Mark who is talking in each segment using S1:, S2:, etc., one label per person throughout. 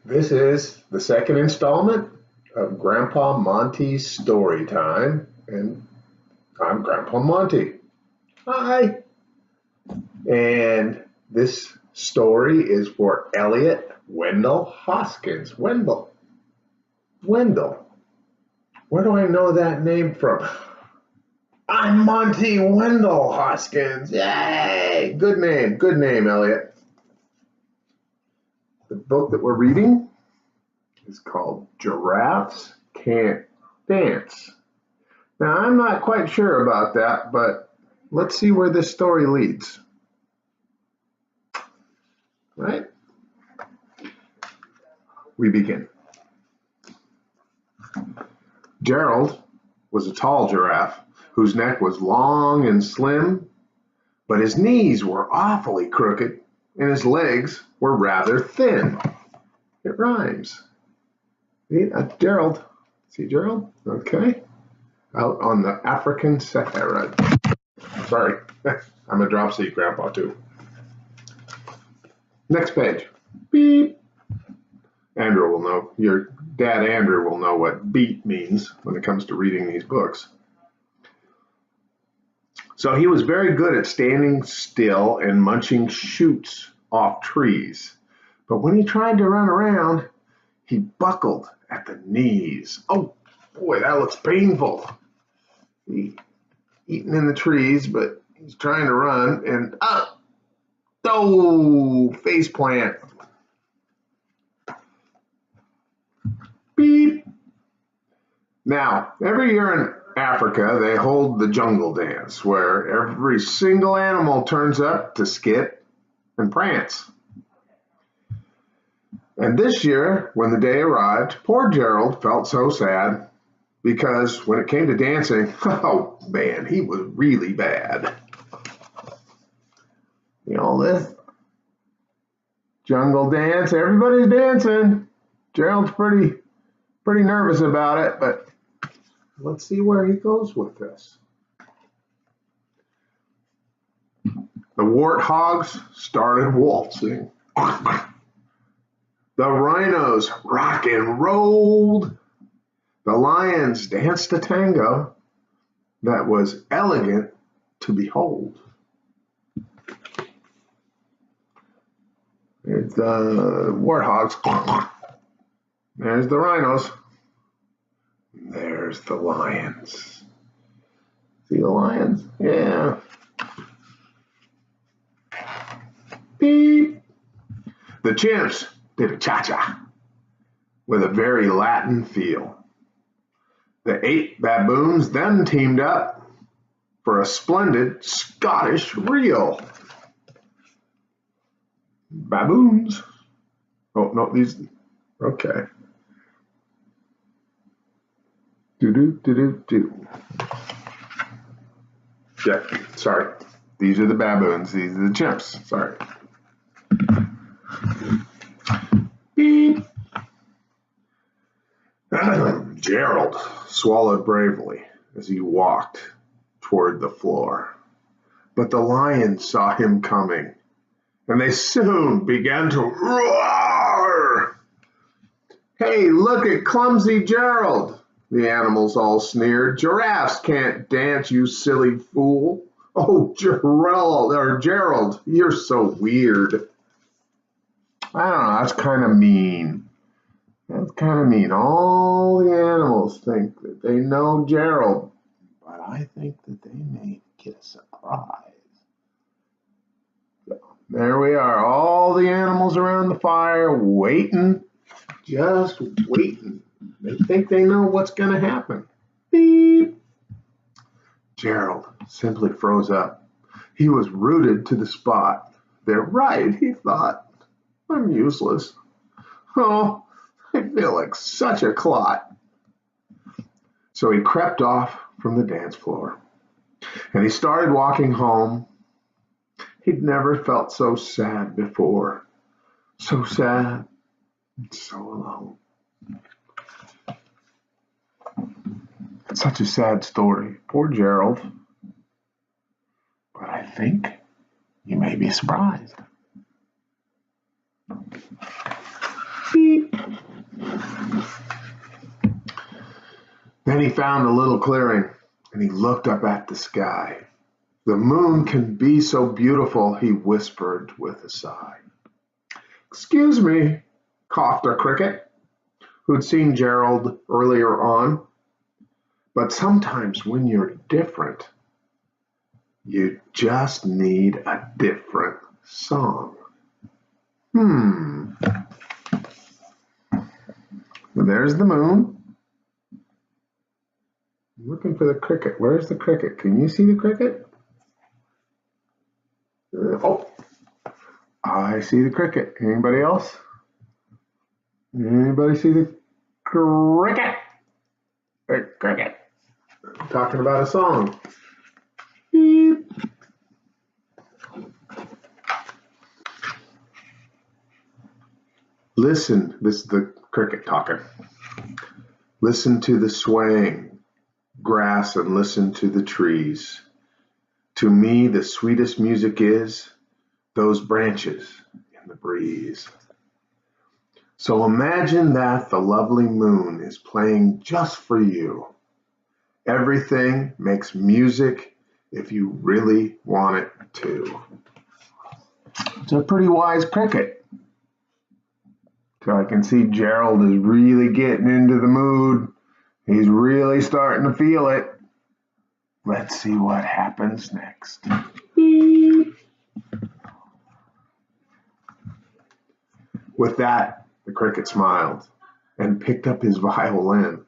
S1: This is the second installment of Grandpa Monty's Story Time, and I'm Grandpa Monty. Hi! And this story is for Elliot Wendell Hoskins. Wendell. Where do I know that name from? I'm Monty Wendell Hoskins. Yay! Good name, Elliot. The book that we're reading is called Giraffes Can't Dance. Now, I'm not quite sure about that, but let's see where this story leads. Right? We begin. Gerald was a tall giraffe whose neck was long and slim, but his knees were awfully crooked and his legs were rather thin. It rhymes. Gerald. See Gerald? Okay. Out on the African Sahara. Sorry, I'm a drop seat grandpa too. Next page. Beep. Andrew will know. Your dad Andrew will know what beep means when it comes to reading these books. So he was very good at standing still and munching shoots off trees. But when he tried to run around, he buckled at the knees. Oh boy, that looks painful. He's eating in the trees, but he's trying to run and face plant. Beep. Now, every year in Africa, they hold the jungle dance, where every single animal turns up to skip and prance. And this year, when the day arrived, poor Gerald felt so sad because when it came to dancing, oh man, he was really bad. You know this jungle dance, everybody's dancing. Gerald's pretty nervous about it, but let's see where he goes with this. The warthogs started waltzing. The rhinos rock and rolled. The lions danced a tango that was elegant to behold. There's the warthogs. There's the rhinos. There's the lions. See the lions? Yeah. Beep. The chimps did a cha-cha with a very Latin feel. The 8 baboons then teamed up for a splendid Scottish reel. Baboons. Oh, no, these, okay. Do. Yeah, sorry. These are the baboons. These are the chimps. Sorry. Beep. Gerald swallowed bravely as he walked toward the floor. But the lions saw him coming, and they soon began to roar. Hey, look at clumsy Gerald. The animals all sneered. Giraffes can't dance, you silly fool. Oh, Gerald, you're so weird. I don't know, that's kind of mean. All the animals think that they know Gerald, but I think that they may get a surprise. So, there we are, all the animals around the fire waiting, just waiting. They think they know what's going to happen. Beep. Gerald simply froze up. He was rooted to the spot. They're right, he thought. I'm useless. Oh, I feel like such a clot. So he crept off from the dance floor, and he started walking home. He'd never felt so sad before. So sad and so alone. It's such a sad story. Poor Gerald. But I think you may be surprised. Beep. Then he found a little clearing and he looked up at the sky. The moon can be so beautiful, he whispered with a sigh. Excuse me, coughed a cricket who'd seen Gerald earlier on. But sometimes when you're different, you just need a different song. There's the moon. I'm looking for the cricket. Where's the cricket? Can you see the cricket? Oh, I see the cricket. Anybody else? Anybody see the cricket? Cricket. I'm talking about a song. Beep. Listen, this is the cricket talking. Listen to the swaying grass and listen to the trees. To me, the sweetest music is those branches in the breeze. So imagine that the lovely moon is playing just for you. Everything makes music if you really want it to. It's a pretty wise cricket. So I can see Gerald is really getting into the mood. He's really starting to feel it. Let's see what happens next. With that, the cricket smiled and picked up his violin.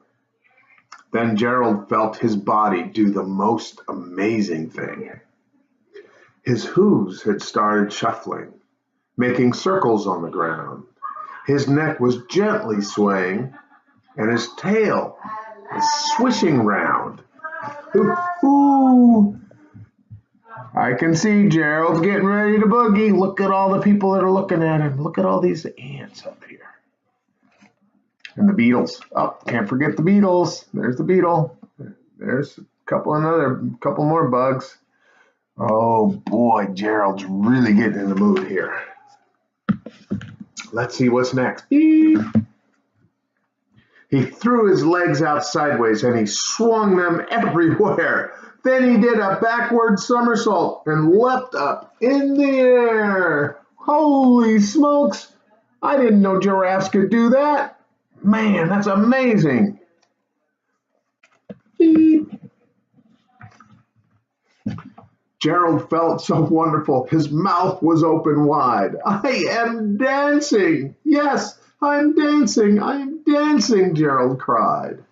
S1: Then Gerald felt his body do the most amazing thing. His hooves had started shuffling, making circles on the ground. His neck was gently swaying, and his tail was swishing round. Ooh. I can see Gerald's getting ready to boogie. Look at all the people that are looking at him. Look at all these ants up here. And the beetles. Oh, can't forget the beetles. There's the beetle. There's a couple more bugs. Oh boy, Gerald's really getting in the mood here. Let's see what's next. Beep. He threw his legs out sideways and he swung them everywhere. Then he did a backward somersault and leapt up in the air. Holy smokes! I didn't know giraffes could do that. Man, that's amazing. Beep. Gerald felt so wonderful. His mouth was open wide. I am dancing. Yes, I'm dancing. I'm dancing, Gerald cried.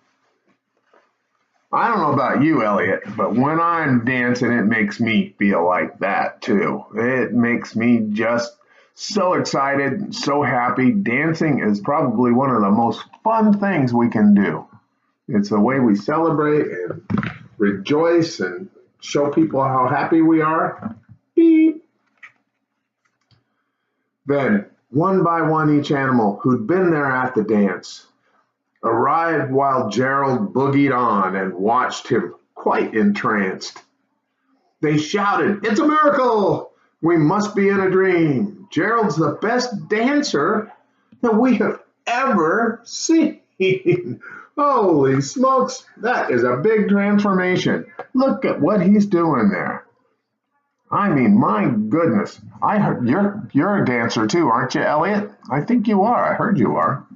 S1: I don't know about you, Elliot, but when I'm dancing, it makes me feel like that too. It makes me just so excited and so happy. Dancing is probably one of the most fun things we can do. It's the way we celebrate and rejoice and show people how happy we are. Beep. Then, one by one, each animal who'd been there at the dance arrived while Gerald boogied on and watched him quite entranced. They shouted, "It's a miracle! We must be in a dream. Gerald's the best dancer that we have ever seen." Holy smokes, that is a big transformation. Look at what he's doing there. I mean, my goodness. I heard you're a dancer too, aren't you, Elliot? I think you are. I heard you are.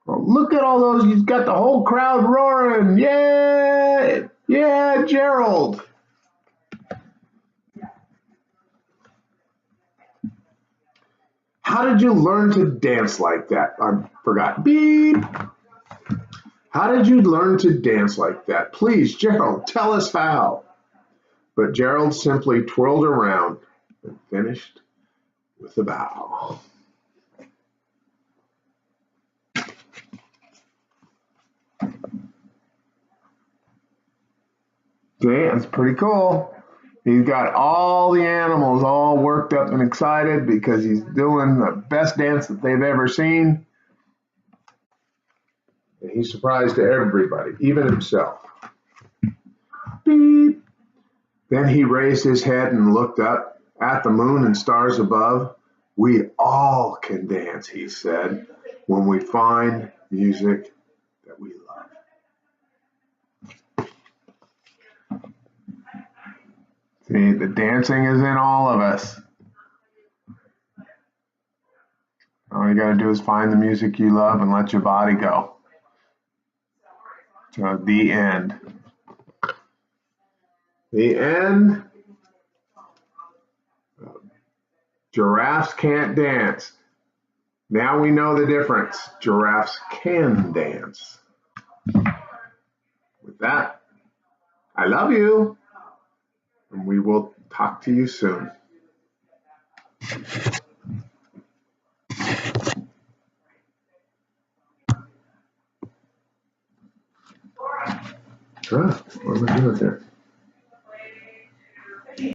S1: Well, look at all those. You've got the whole crowd roaring. Yay! Yeah, Gerald. How did you learn to dance like that? I forgot. Beep. How did you learn to dance like that? Please, Gerald, tell us how. But Gerald simply twirled around and finished with a bow. Okay, that's pretty cool. He's got all the animals all worked up and excited because he's doing the best dance that they've ever seen. And he's surprised everybody, even himself. Beep. Then he raised his head and looked up at the moon and stars above. We all can dance, he said, when we find music that we love. See, the dancing is in all of us. All you gotta do is find the music you love and let your body go. To the end. The end. Giraffes can't dance. Now we know the difference. Giraffes can dance. With that, I love you, and we will talk to you soon. What am I doing there?